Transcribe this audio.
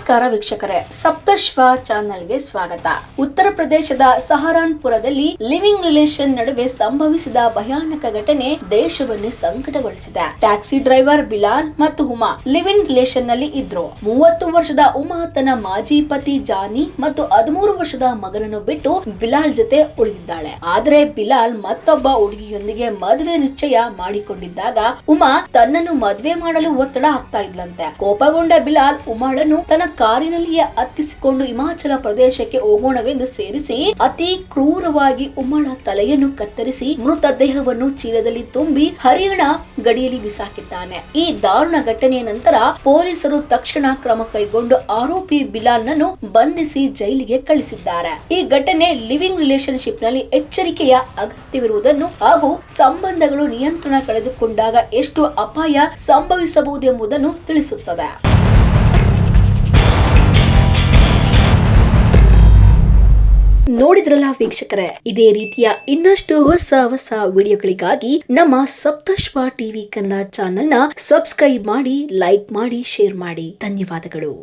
ನಮಸ್ಕಾರ ವೀಕ್ಷಕರೇ, ಸಪ್ತಶ್ವ ಚಾನೆಲ್ಗೆ ಸ್ವಾಗತ. ಉತ್ತರ ಪ್ರದೇಶದ ಸಹರಾನ್ಪುರದಲ್ಲಿ ಲಿವಿಂಗ್ ರಿಲೇಷನ್ ನಡುವೆ ಸಂಭವಿಸಿದ ಭಯಾನಕ ಘಟನೆ ದೇಶವನ್ನೇ ಸಂಕಟಗೊಳಿಸಿದೆ. ಟ್ಯಾಕ್ಸಿ ಡ್ರೈವರ್ ಬಿಲಾಲ್ ಮತ್ತು ಉಮಾ ಲಿವ್ ಇನ್ ರಿಲೇಷನ್ ನಲ್ಲಿ ಇದ್ರು. 30 ವರ್ಷದ ಉಮಾ ತನ್ನ ಮಾಜಿ ಪತಿ ಜಾನಿ ಮತ್ತು 13 ವರ್ಷದ ಮಗನನ್ನು ಬಿಟ್ಟು ಬಿಲಾಲ್ ಜೊತೆ ಉಳಿದಿದ್ದಾಳೆ. ಆದ್ರೆ ಬಿಲಾಲ್ ಮತ್ತೊಬ್ಬ ಹುಡುಗಿಯೊಂದಿಗೆ ಮದುವೆ ನಿಶ್ಚಯ ಮಾಡಿಕೊಂಡಿದ್ದಾಗ ಉಮಾ ತನ್ನನ್ನು ಮದುವೆ ಮಾಡಲು ಒತ್ತಡ ಹಾಕ್ತಾ ಇದ್ಲಂತೆ. ಕೋಪಗೊಂಡ ಬಿಲಾಲ್ ಉಮಾಳನ್ನು ತನ್ನ ಕಾರಿನಲ್ಲಿಯೇ ಹತ್ತಿಸಿಕೊಂಡು ಹಿಮಾಚಲ ಪ್ರದೇಶಕ್ಕೆ ಹೋಗೋಣವೆಂದು ಸೇರಿಸಿ ಅತಿ ಕ್ರೂರವಾಗಿ ಉಮಾಳ ತಲೆಯನ್ನು ಕತ್ತರಿಸಿ ಮೃತದೇಹವನ್ನು ಚೀಲದಲ್ಲಿ ತುಂಬಿ ಹರಿಯಾಣ ಗಡಿಯಲ್ಲಿ ಬಿಸಾಕಿದ್ದಾನೆ. ಈ ದಾರುಣ ಘಟನೆಯ ನಂತರ ಪೊಲೀಸರು ತಕ್ಷಣ ಕ್ರಮ ಕೈಗೊಂಡು ಆರೋಪಿ ಬಿಲಾಲ್ ನನ್ನು ಬಂಧಿಸಿ ಜೈಲಿಗೆ ಕಳಿಸಿದ್ದಾರೆ. ಈ ಘಟನೆ ಲಿವಿಂಗ್ ರಿಲೇಶನ್ಶಿಪ್ ನಲ್ಲಿ ಎಚ್ಚರಿಕೆಯ ಅಗತ್ಯವಿರುವುದನ್ನು ಹಾಗೂ ಸಂಬಂಧಗಳು ನಿಯಂತ್ರಣ ಕಳೆದುಕೊಂಡಾಗ ಎಷ್ಟು ಅಪಾಯ ಸಂಭವಿಸಬಹುದೆಂಬುದನ್ನು ತಿಳಿಸುತ್ತದೆ. ನೋಡಿದ್ರಲ್ಲ ವೀಕ್ಷಕರೇ, ಇದೇ ರೀತಿಯ ಇನ್ನಷ್ಟು ಹೊಸ ವಿಡಿಯೋಗಳಿಗಾಗಿ ನಮ್ಮ ಸಪ್ತಶ್ವ ಟಿವಿ ಕನ್ನಡ ಚಾನೆಲ್ ನ ಸಬ್ಸ್ಕ್ರೈಬ್ ಮಾಡಿ, ಲೈಕ್ ಮಾಡಿ, ಶೇರ್ ಮಾಡಿ. ಧನ್ಯವಾದಗಳು.